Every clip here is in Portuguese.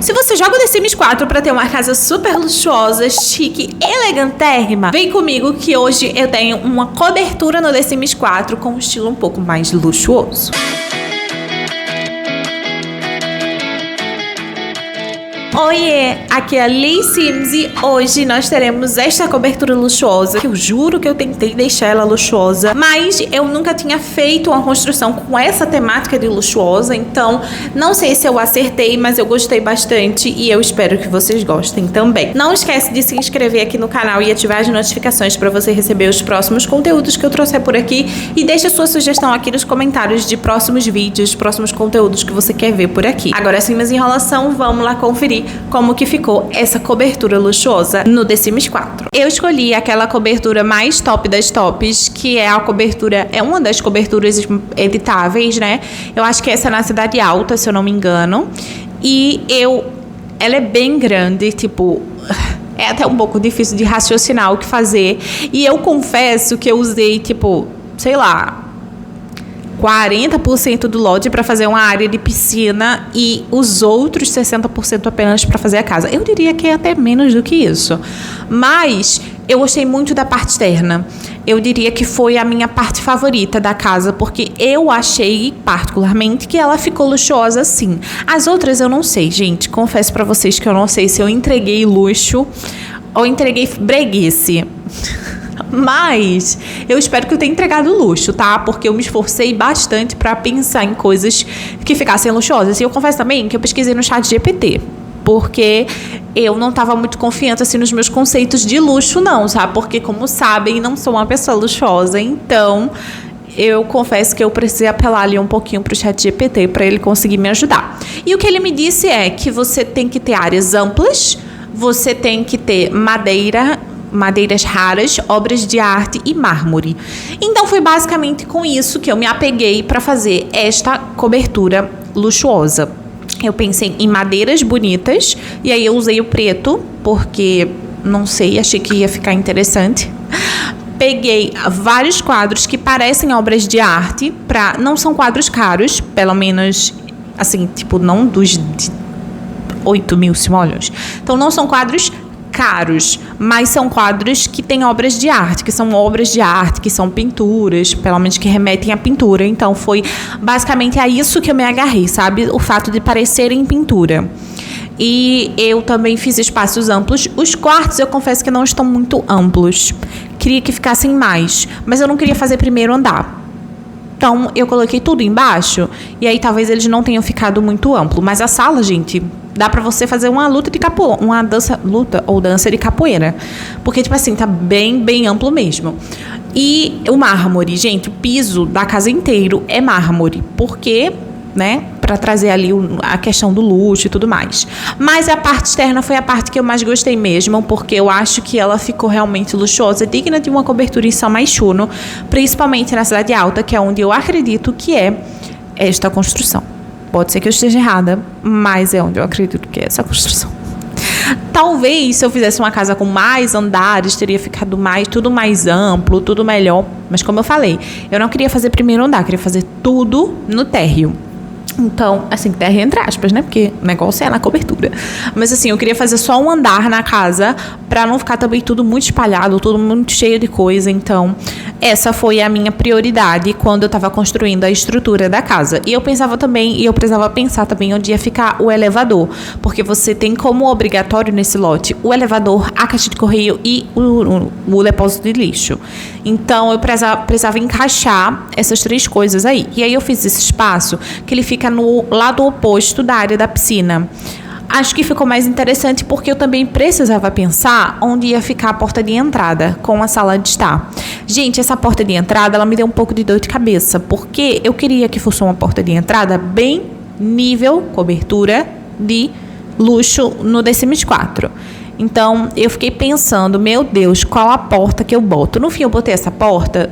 Se você joga o The Sims 4 pra ter uma casa super luxuosa, chique, elegantérrima, vem comigo que hoje eu tenho uma cobertura no The Sims 4 com um estilo um pouco mais luxuoso. Oiê, aqui é a Lee Sims e hoje nós teremos esta cobertura luxuosa, que eu juro que eu tentei deixar ela luxuosa, mas eu nunca tinha feito uma construção com essa temática de luxuosa, então não sei se eu acertei, mas eu gostei bastante e eu espero que vocês gostem também. Não esquece de se inscrever aqui no canal e ativar as notificações para você receber os próximos conteúdos que eu trouxer por aqui e deixa sua sugestão aqui nos comentários de próximos vídeos, próximos conteúdos que você quer ver por aqui. Agora, sem mais enrolação, vamos lá conferir como que ficou essa cobertura luxuosa no The Sims 4. Eu escolhi aquela cobertura mais top das tops, que é a cobertura, é uma das coberturas editáveis, né? Eu acho que essa é na Cidade Alta, se eu não me engano. E ela é bem grande, tipo, é até um pouco difícil de raciocinar o que fazer. E eu confesso que eu usei, tipo, sei lá, 40% do lote para fazer uma área de piscina e os outros 60% apenas para fazer a casa. Eu diria que é até menos do que isso. Mas eu gostei muito da parte externa. Eu diria que foi a minha parte favorita da casa, porque eu achei particularmente que ela ficou luxuosa sim. As outras eu não sei, gente. Confesso para vocês que eu não sei se eu entreguei luxo ou entreguei breguice. Mas eu espero que eu tenha entregado luxo, tá? Porque eu me esforcei bastante pra pensar em coisas que ficassem luxuosas. E eu confesso também que eu pesquisei no ChatGPT, porque eu não tava muito confiante assim nos meus conceitos de luxo não, sabe? Porque como sabem, não sou uma pessoa luxuosa, então eu confesso que eu precisei apelar ali um pouquinho pro ChatGPT para ele conseguir me ajudar. E o que ele me disse é que você tem que ter áreas amplas, você tem que ter madeiras raras, obras de arte e mármore. Então foi basicamente com isso que eu me apeguei para fazer esta cobertura luxuosa. Eu pensei em madeiras bonitas e aí eu usei o preto porque, não sei, achei que ia ficar interessante. Peguei vários quadros que parecem obras de arte, não são quadros caros, pelo menos assim, tipo, não dos de 8 mil simoleons. Então não são quadros caros, mas são quadros que têm obras de arte, que são obras de arte, que são pinturas, pelo menos que remetem à pintura. Então foi basicamente a isso que eu me agarrei, sabe? O fato de parecerem pintura. E eu também fiz espaços amplos. Os quartos eu confesso que não estão muito amplos. Queria que ficassem mais, mas eu não queria fazer primeiro andar. Então eu coloquei tudo embaixo e aí talvez eles não tenham ficado muito amplo. Mas a sala, gente, dá pra você fazer uma luta de capoeira. Porque, tipo assim, tá bem amplo mesmo. E o mármore, gente, o piso da casa inteiro é mármore. Porque, né, pra trazer ali a questão do luxo e tudo mais. Mas a parte externa foi a parte que eu mais gostei mesmo, porque eu acho que ela ficou realmente luxuosa, digna de uma cobertura em São Maixuno, principalmente na Cidade Alta, que é onde eu acredito que é esta construção. Pode ser que eu esteja errada, mas é onde eu acredito que é essa construção. Talvez, se eu fizesse uma casa com mais andares, teria ficado tudo mais amplo, tudo melhor. Mas como eu falei, eu não queria fazer primeiro andar, queria fazer tudo no térreo. Então, assim, terra entre aspas, né? Porque o negócio é na cobertura. Mas assim, eu queria fazer só um andar na casa pra não ficar também tudo muito espalhado, tudo muito cheio de coisa. Então, essa foi a minha prioridade quando eu tava construindo a estrutura da casa. E eu precisava pensar também onde ia ficar o elevador. Porque você tem como obrigatório nesse lote o elevador, a caixa de correio e o depósito de lixo. Então, eu precisava encaixar essas três coisas aí. E aí eu fiz esse espaço que ele fica no lado oposto da área da piscina. Acho que ficou mais interessante porque eu também precisava pensar onde ia ficar a porta de entrada com a sala de estar. Gente, essa porta de entrada, ela me deu um pouco de dor de cabeça, porque eu queria que fosse uma porta de entrada bem nível cobertura de luxo no The Sims 4. Então, eu fiquei pensando, meu Deus, qual a porta que eu boto? No fim, eu botei essa porta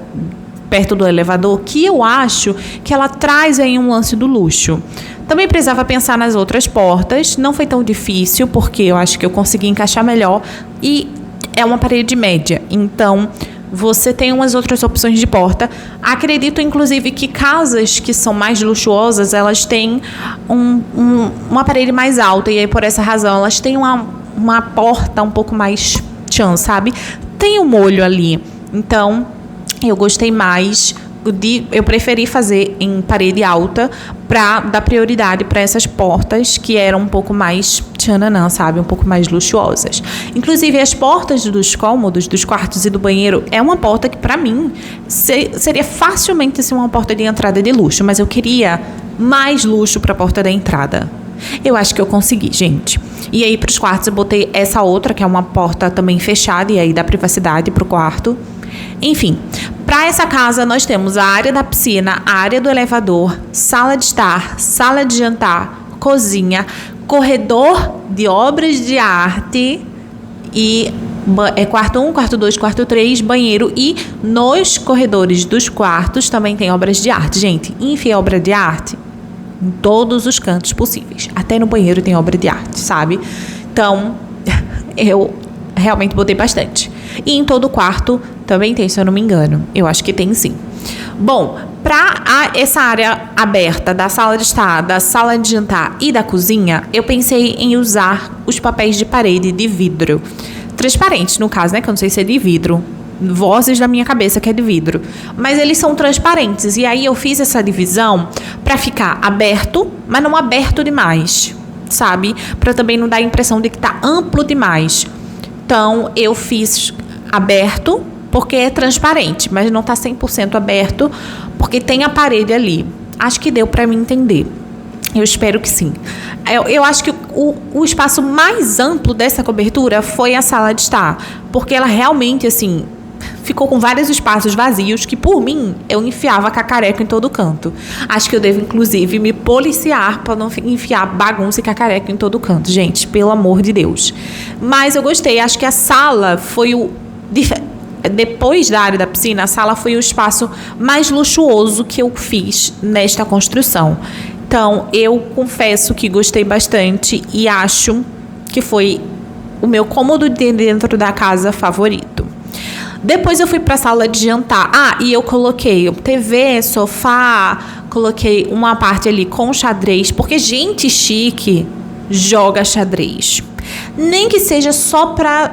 perto do elevador, que eu acho que ela traz aí um lance do luxo. Também precisava pensar nas outras portas, não foi tão difícil, porque eu acho que eu consegui encaixar melhor, e é uma parede média, então você tem umas outras opções de porta. Acredito, inclusive, que casas que são mais luxuosas, elas têm uma parede mais alta. E aí, por essa razão, elas têm uma porta um pouco mais tchan, sabe? Tem um molho ali. Então, eu gostei mais eu preferi fazer em parede alta para dar prioridade para essas portas que eram um pouco mais tchananã, sabe? Um pouco mais luxuosas. Inclusive, as portas dos cômodos, dos quartos e do banheiro é uma porta que, para mim, seria facilmente assim, uma porta de entrada de luxo, mas eu queria mais luxo para a porta da entrada. Eu acho que eu consegui, gente. E aí, para os quartos, eu botei essa outra, que é uma porta também fechada, e aí dá privacidade para o quarto. Enfim, para essa casa nós temos a área da piscina, a área do elevador, sala de estar, sala de jantar, cozinha, corredor de obras de arte e quarto 1, quarto 2, quarto 3, banheiro, e nos corredores dos quartos também tem obras de arte. Gente, enfim, obra de arte em todos os cantos possíveis. Até no banheiro tem obra de arte, sabe? Então, eu realmente botei bastante. E em todo o quarto também tem, se eu não me engano. Eu acho que tem sim. Bom, para essa área aberta da sala de estar, da sala de jantar e da cozinha, eu pensei em usar os papéis de parede de vidro. Transparentes, no caso, né? Que eu não sei se é de vidro. Vozes da minha cabeça que é de vidro. Mas eles são transparentes. E aí eu fiz essa divisão para ficar aberto, mas não aberto demais, sabe? Para também não dar a impressão de que tá amplo demais. Então, eu fiz aberto, porque é transparente, mas não tá 100% aberto, porque tem a parede ali. Acho que deu para mim entender. Eu espero que sim. Eu acho que o espaço mais amplo dessa cobertura foi a sala de estar, porque ela realmente, assim, ficou com vários espaços vazios que, por mim, eu enfiava cacareco em todo canto. Acho que eu devo, inclusive, me policiar para não enfiar bagunça e cacareco em todo canto. Gente, pelo amor de Deus. Mas eu gostei. Acho que a sala foi depois da área da piscina, a sala foi o espaço mais luxuoso que eu fiz nesta construção. Então, eu confesso que gostei bastante e acho que foi o meu cômodo de dentro da casa favorito. Depois eu fui para a sala de jantar. E eu coloquei TV, sofá, coloquei uma parte ali com xadrez, porque gente chique joga xadrez. Nem que seja só para,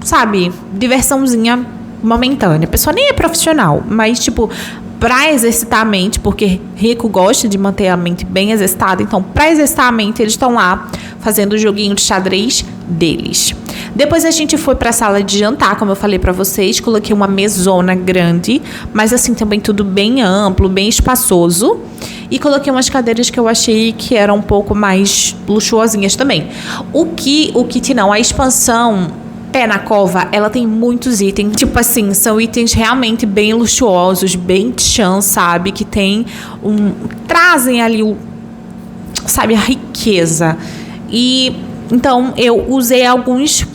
sabe, diversãozinha momentânea. A pessoa nem é profissional, mas tipo, para exercitar a mente, porque rico gosta de manter a mente bem exercitada. Então, para exercitar a mente, eles estão lá fazendo o joguinho de xadrez deles. Depois a gente foi para a sala de jantar, como eu falei para vocês. Coloquei uma mesona grande, mas assim também tudo bem amplo, bem espaçoso. E coloquei umas cadeiras que eu achei que eram um pouco mais luxuosinhas também. O kit não, a expansão Pé na Cova, ela tem muitos itens, tipo assim, são itens realmente bem luxuosos, bem tchan, sabe? Que tem trazem ali sabe, a riqueza. E então eu usei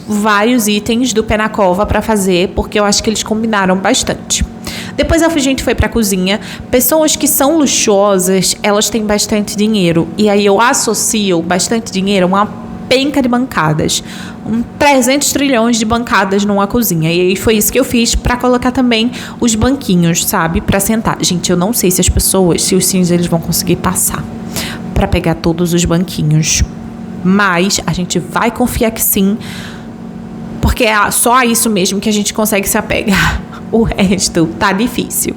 vários itens do Pé na Cova para fazer, porque eu acho que eles combinaram bastante. Depois a gente foi pra cozinha. Pessoas que são luxuosas, elas têm bastante dinheiro. E aí eu associo bastante dinheiro a uma penca de bancadas. 300 trilhões de bancadas numa cozinha. E aí foi isso que eu fiz pra colocar também os banquinhos, sabe? Pra sentar. Gente, eu não sei se os sims eles vão conseguir passar pra pegar todos os banquinhos. Mas a gente vai confiar que sim. Porque é só a isso mesmo que a gente consegue se apegar. O resto tá difícil.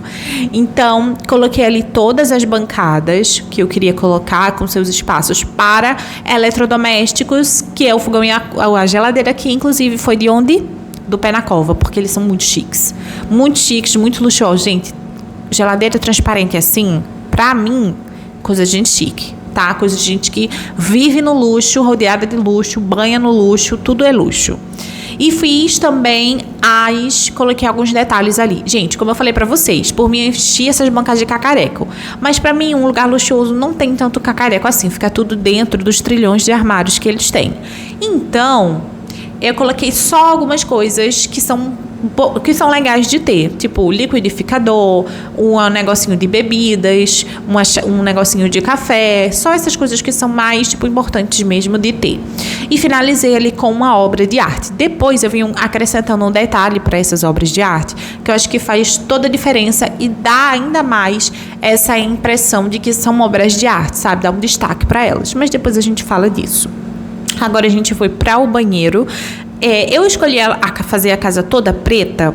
Então, coloquei ali todas as bancadas que eu queria colocar com seus espaços para eletrodomésticos, que é o fogão e a geladeira, que inclusive foi de onde? Do Pé na Cova, porque eles são muito chiques. Muito chiques, muito luxuosos. Gente, geladeira transparente assim, pra mim, coisa de gente chique, tá? Coisa de gente que vive no luxo, rodeada de luxo, banha no luxo, tudo é luxo. E fiz também coloquei alguns detalhes ali. Gente, como eu falei pra vocês, por mim eu enchi essas bancadas de cacareco. Mas pra mim, um lugar luxuoso não tem tanto cacareco assim. Fica tudo dentro dos trilhões de armários que eles têm. Então, eu coloquei só algumas coisas que são que são legais de ter, tipo liquidificador, um negocinho de bebidas, um negocinho de café, só essas coisas que são mais tipo importantes mesmo de ter. E finalizei ali com uma obra de arte. Depois eu vim acrescentando um detalhe para essas obras de arte, que eu acho que faz toda a diferença e dá ainda mais essa impressão de que são obras de arte, sabe? Dá um destaque para elas. Mas depois a gente fala disso. Agora a gente foi para o banheiro. Eu escolhi fazer a casa toda preta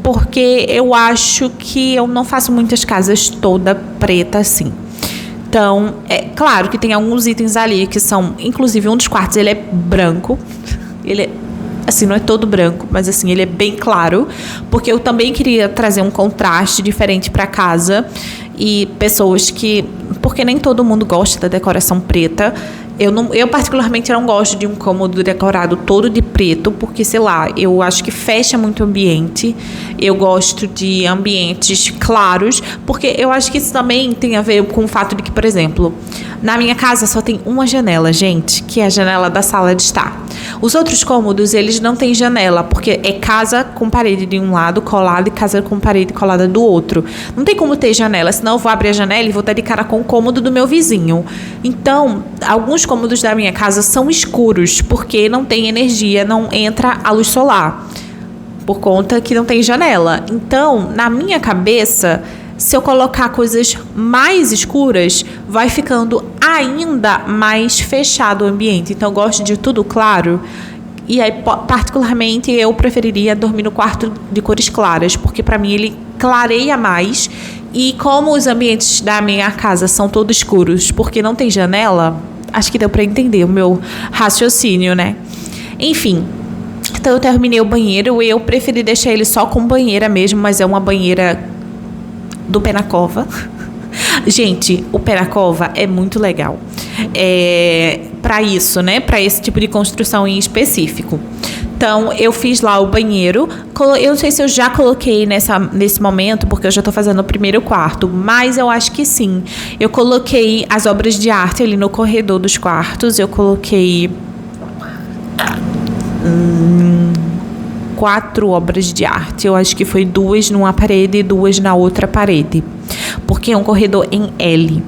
porque eu acho que eu não faço muitas casas toda preta assim. Então, é claro que tem alguns itens ali que são, inclusive um dos quartos ele é branco. Ele é, assim, não é todo branco, mas assim, ele é bem claro, porque eu também queria trazer um contraste diferente para casa e pessoas que, porque nem todo mundo gosta da decoração preta. Eu particularmente não gosto de um cômodo decorado todo de preto, porque, sei lá, eu acho que fecha muito o ambiente. Eu gosto de ambientes claros, porque eu acho que isso também tem a ver com o fato de que, por exemplo, na minha casa só tem uma janela, gente, que é a janela da sala de estar. Os outros cômodos, eles não têm janela, porque é casa com parede de um lado colada e casa com parede colada do outro. Não tem como ter janela, senão eu vou abrir a janela e vou estar de cara com o cômodo do meu vizinho. Então, alguns cômodos da minha casa são escuros, porque não tem energia, não entra a luz solar, por conta que não tem janela. Então, na minha cabeça, se eu colocar coisas mais escuras, vai ficando ainda mais fechado o ambiente. Então, eu gosto de tudo claro. E aí, particularmente, eu preferiria dormir no quarto de cores claras, porque para mim ele clareia mais. E como os ambientes da minha casa são todos escuros, porque não tem janela, acho que deu para entender o meu raciocínio, né? Enfim, então eu terminei o banheiro. Eu preferi deixar ele só com banheira mesmo, mas é uma banheira do pé na cova. Gente, o pé na cova é muito legal. Para isso, né? Para esse tipo de construção em específico. Então, eu fiz lá o banheiro. Eu não sei se eu já coloquei nesse momento, porque eu já tô fazendo o primeiro quarto, mas eu acho que sim. Eu coloquei as obras de arte ali no corredor dos quartos. Eu coloquei 4 obras de arte. Eu acho que foi 2 numa parede e 2 na outra parede, porque é um corredor em L.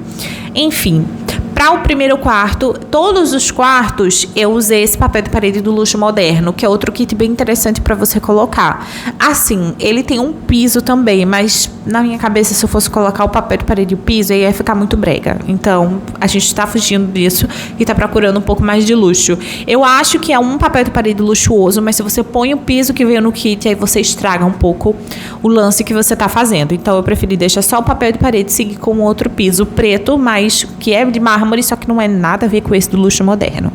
Enfim, para o primeiro quarto, todos os quartos eu usei esse papel de parede do Luxo Moderno, que é outro kit bem interessante para você colocar. Assim, ele tem um piso também, mas na minha cabeça, se eu fosse colocar o papel de parede e o piso, aí ia ficar muito brega. Então, a gente está fugindo disso e está procurando um pouco mais de luxo. Eu acho que é um papel de parede luxuoso, mas se você põe o piso que veio no kit, aí você estraga um pouco o lance que você está fazendo. Então, eu preferi deixar só o papel de parede e seguir com outro piso preto, mas que é de mármore, só que não é nada a ver com esse do Luxo Moderno.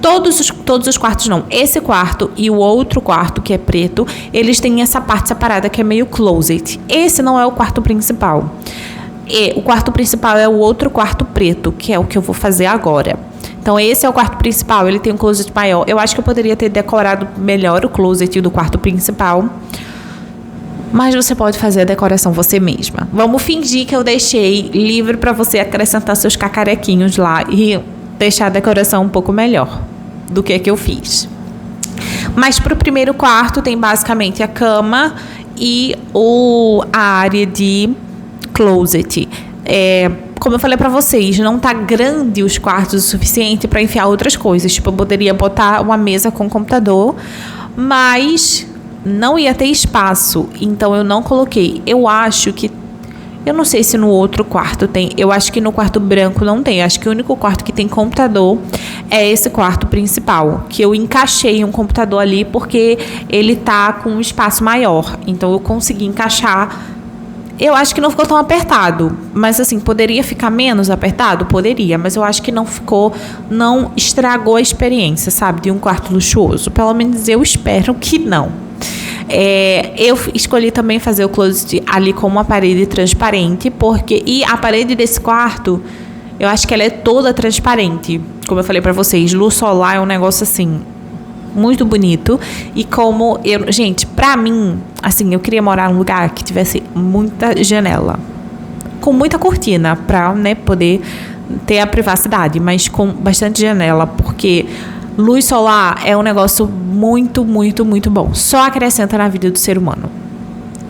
Todos os quartos não. Esse quarto e o outro quarto, que é preto, eles têm essa parte separada que é meio closet. Esse não é o quarto principal. O quarto principal é o outro quarto preto, que é o que eu vou fazer agora. Então, esse é o quarto principal, ele tem um closet maior. Eu acho que eu poderia ter decorado melhor o closet do quarto principal, mas você pode fazer a decoração você mesma. Vamos fingir que eu deixei livre para você acrescentar seus cacarequinhos lá e deixar a decoração um pouco melhor do que eu fiz. Mas para o primeiro quarto tem basicamente a cama e a área de closet. Como eu falei para vocês, não tá grande os quartos o suficiente para enfiar outras coisas. Tipo, eu poderia botar uma mesa com computador, mas não ia ter espaço, então eu não coloquei. Eu não sei se no outro quarto tem. Eu acho que no quarto branco não tem. Eu acho que o único quarto que tem computador é esse quarto principal, que eu encaixei um computador ali porque ele tá com um espaço maior. Então eu consegui encaixar. Eu acho que não ficou tão apertado, mas assim, poderia ficar menos apertado? Poderia, mas eu acho que não estragou a experiência, sabe, de um quarto luxuoso. Pelo menos eu espero que não. Eu escolhi também fazer o closet ali com uma parede transparente, e a parede desse quarto, eu acho que ela é toda transparente. Como eu falei pra vocês, luz solar é um negócio assim muito bonito. E gente, pra mim, assim, eu queria morar num lugar que tivesse muita janela, com muita cortina, pra, né, poder ter a privacidade, mas com bastante janela, porque Luz solar é um negócio muito, muito, muito bom. Só acrescenta na vida do ser humano.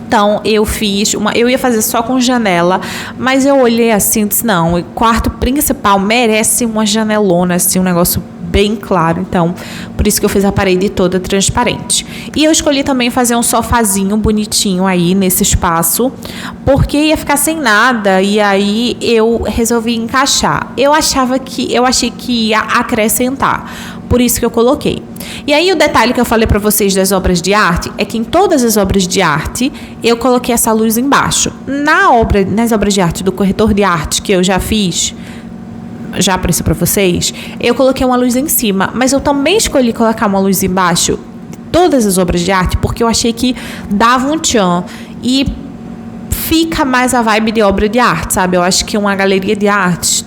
Então, eu ia fazer só com janela, mas eu olhei assim e disse, não, o quarto principal merece uma janelona, assim, um negócio bem claro. Então, por isso que eu fiz a parede toda transparente. E eu escolhi também fazer um sofazinho bonitinho aí nesse espaço, porque ia ficar sem nada, e aí eu resolvi encaixar. Eu achei que ia acrescentar, por isso que eu coloquei. E aí o detalhe que eu falei pra vocês das obras de arte é que em todas as obras de arte eu coloquei essa luz embaixo. Nas obras de arte do corretor de arte que eu já fiz, já apareceu pra vocês, eu coloquei uma luz em cima, mas eu também escolhi colocar uma luz embaixo de todas as obras de arte porque eu achei que dava um tchan e fica mais a vibe de obra de arte, sabe? Eu acho que uma galeria de arte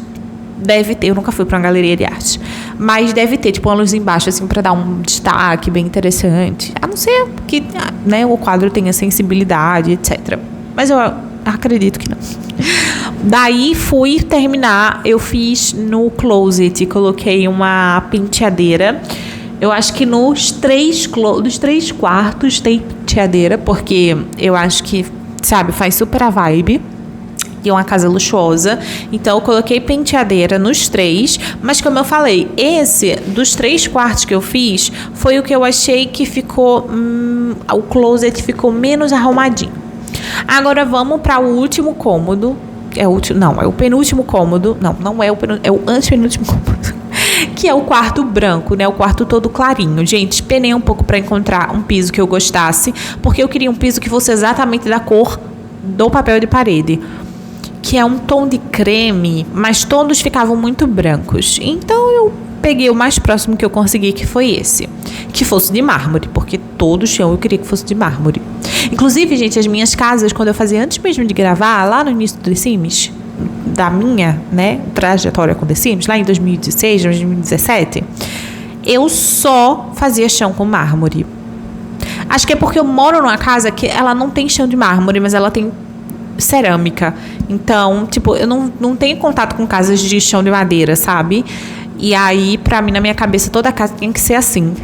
deve ter, eu nunca fui pra uma galeria de arte, mas deve ter, tipo, uma luz embaixo, assim, pra dar um destaque bem interessante. A não ser que, né, o quadro tenha sensibilidade, etc. Mas eu acredito que não. Daí fui terminar, eu fiz no closet, coloquei uma penteadeira. Eu acho que dos três quartos tem penteadeira, porque eu acho que, sabe, faz super a vibe. E uma casa luxuosa, então eu coloquei penteadeira nos 3, mas como eu falei, esse dos 3 quartos que eu fiz foi o que eu achei que ficou, o closet ficou menos arrumadinho. Agora vamos para o último cômodo, é o penúltimo cômodo, não é o penúltimo, é o antepenúltimo cômodo, que é o quarto branco, né? O quarto todo clarinho. Gente, penei um pouco para encontrar um piso que eu gostasse, porque eu queria um piso que fosse exatamente da cor do papel de parede, que é um tom de creme, mas todos ficavam muito brancos. Então eu peguei o mais próximo que eu consegui, que foi esse. Que fosse de mármore, porque todo o chão eu queria que fosse de mármore. Inclusive, gente, as minhas casas, quando eu fazia antes mesmo de gravar, lá no início do The Sims, da minha, né, trajetória com The Sims, lá em 2016, 2017, eu só fazia chão com mármore. Acho que é porque eu moro numa casa que ela não tem chão de mármore, mas ela tem cerâmica. Então, tipo, eu não tenho contato com casas de chão de madeira, sabe? E aí, pra mim, na minha cabeça, toda casa tem que ser assim.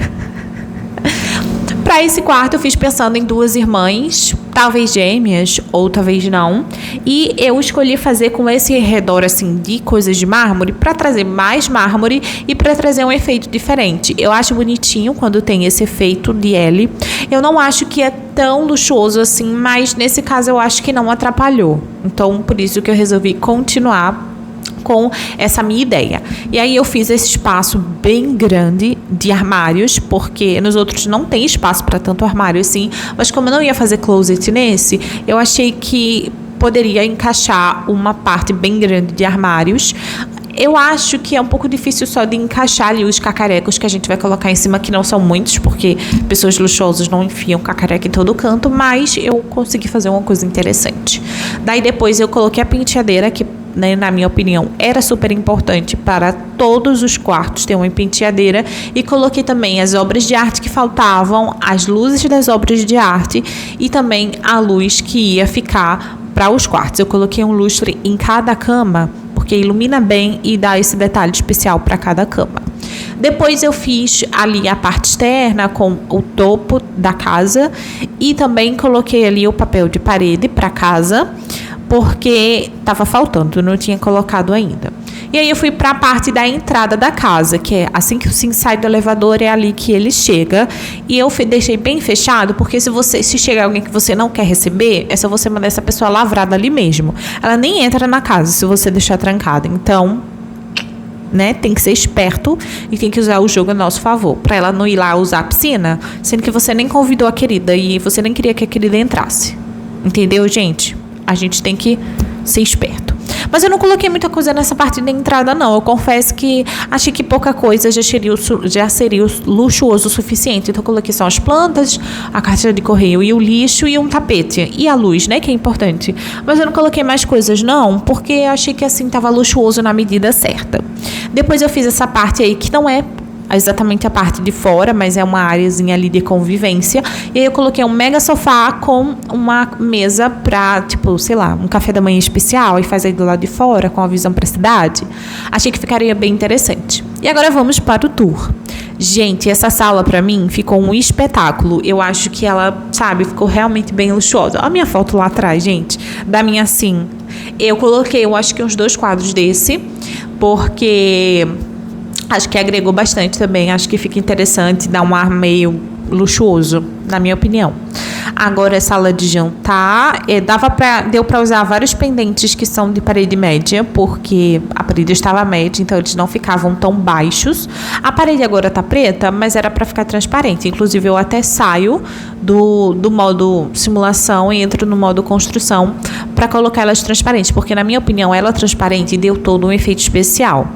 Pra esse quarto, eu fiz pensando em 2 irmãs, talvez gêmeas, ou talvez não. E eu escolhi fazer com esse redor, assim, de coisas de mármore, pra trazer mais mármore e pra trazer um efeito diferente. Eu acho bonitinho quando tem esse efeito de L. Eu não acho que é tão luxuoso assim, mas nesse caso eu acho que não atrapalhou. Então, por isso que eu resolvi continuar com essa minha ideia. E aí eu fiz esse espaço bem grande de armários, porque nos outros não tem espaço para tanto armário assim, mas como eu não ia fazer closet nesse, eu achei que poderia encaixar uma parte bem grande de armários. Eu acho que é um pouco difícil só de encaixar ali os cacarecos que a gente vai colocar em cima, que não são muitos, porque pessoas luxuosas não enfiam cacareca em todo canto, mas eu consegui fazer uma coisa interessante. Daí depois eu coloquei a penteadeira, que, né, na minha opinião, era super importante para todos os quartos ter uma penteadeira, e coloquei também as obras de arte que faltavam, as luzes das obras de arte e também a luz que ia ficar para os quartos. Eu coloquei um lustre em cada cama, porque ilumina bem e dá esse detalhe especial para cada cama. Depois eu fiz ali a parte externa com o topo da casa e também coloquei ali o papel de parede para casa, porque estava faltando, não tinha colocado ainda. E aí eu fui para a parte da entrada da casa, que é assim que você sai do elevador, é ali que ele chega. E eu deixei bem fechado, porque se chegar alguém que você não quer receber, é só você mandar essa pessoa lavrada ali mesmo. Ela nem entra na casa se você deixar trancada. Então, né, tem que ser esperto e tem que usar o jogo a nosso favor, para ela não ir lá usar a piscina, sendo que você nem convidou a querida e você nem queria que a querida entrasse. Entendeu, gente? A gente tem que ser esperto. Mas eu não coloquei muita coisa nessa parte da entrada, não. Eu confesso que achei que pouca coisa já seria luxuoso o suficiente. Então eu coloquei só as plantas, a caixa de correio e o lixo e um tapete. E a luz, né, que é importante. Mas eu não coloquei mais coisas, não, porque achei que assim tava luxuoso na medida certa. Depois eu fiz essa parte aí que não é exatamente a parte de fora, mas é uma áreazinha ali de convivência. E aí eu coloquei um mega sofá com uma mesa pra, tipo, sei lá, um café da manhã especial e faz aí do lado de fora com a visão pra cidade. Achei que ficaria bem interessante. E agora vamos para o tour. Gente, essa sala pra mim ficou um espetáculo. Eu acho que ela, sabe, ficou realmente bem luxuosa. Olha a minha foto lá atrás, gente, da minha assim. Eu coloquei, eu acho que uns 2 quadros desse, porque acho que agregou bastante também. Acho que fica interessante, dá um ar meio luxuoso, na minha opinião. Agora é sala de jantar. Deu pra usar vários pendentes que são de parede média, porque a parede estava média, então eles não ficavam tão baixos. A parede agora tá preta, mas era pra ficar transparente. Inclusive, eu até saio do modo simulação e entro no modo construção pra colocar elas transparentes, porque na minha opinião, ela transparente deu todo um efeito especial.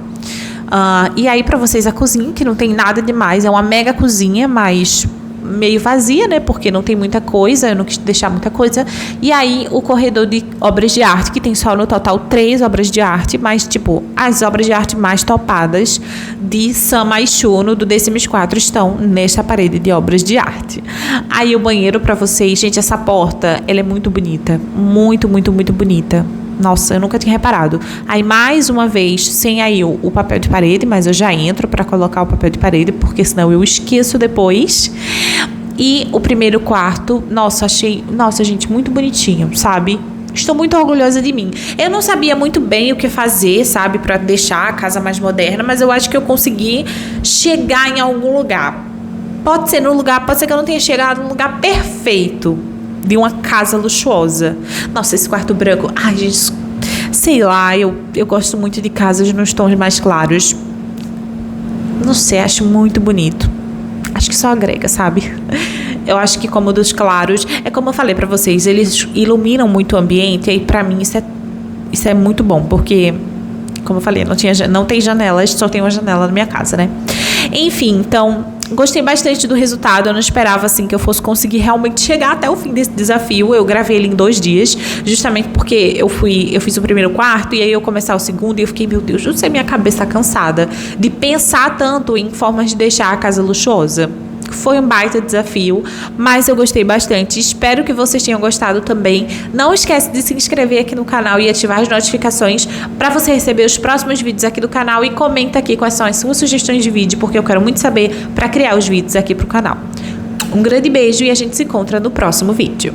E aí, pra vocês, a cozinha, que não tem nada demais, é uma mega cozinha, mas meio vazia, né? Porque não tem muita coisa, eu não quis deixar muita coisa. E aí, o corredor de obras de arte, que tem só no total 3 obras de arte, mas, tipo, as obras de arte mais topadas de Sama e Shuno, do The Sims 4, estão nesta parede de obras de arte. Aí, o banheiro pra vocês, gente, essa porta, ela é muito bonita. Muito, muito, muito bonita. Nossa, eu nunca tinha reparado. Aí, mais uma vez, sem aí o papel de parede, mas eu já entro para colocar o papel de parede, porque senão eu esqueço depois. E o primeiro quarto, nossa, gente, muito bonitinho, sabe? Estou muito orgulhosa de mim. Eu não sabia muito bem o que fazer, sabe, para deixar a casa mais moderna, mas eu acho que eu consegui chegar em algum lugar. Pode ser que eu não tenha chegado no lugar perfeito de uma casa luxuosa. Nossa, esse quarto branco, ai, gente, sei lá, eu gosto muito de casas nos tons mais claros. Não sei, acho muito bonito. Acho que só agrega, sabe? Eu acho que como dos claros, é como eu falei pra vocês, eles iluminam muito o ambiente, e aí pra mim isso é muito bom, porque, como eu falei, não tem janelas, só tem uma janela na minha casa, né? Enfim, então, gostei bastante do resultado. Eu não esperava, assim, que eu fosse conseguir realmente chegar até o fim desse desafio. Eu gravei ele em 2 dias, justamente porque eu fiz o primeiro quarto, e aí eu começar o segundo, e eu fiquei, meu Deus, não sei, minha cabeça tá cansada de pensar tanto em formas de deixar a casa luxuosa. Foi um baita desafio, mas eu gostei bastante. Espero que vocês tenham gostado também. Não esquece de se inscrever aqui no canal e ativar as notificações para você receber os próximos vídeos aqui do canal. E comenta aqui quais são as suas sugestões de vídeo, porque eu quero muito saber para criar os vídeos aqui pro canal. Um grande beijo e a gente se encontra no próximo vídeo.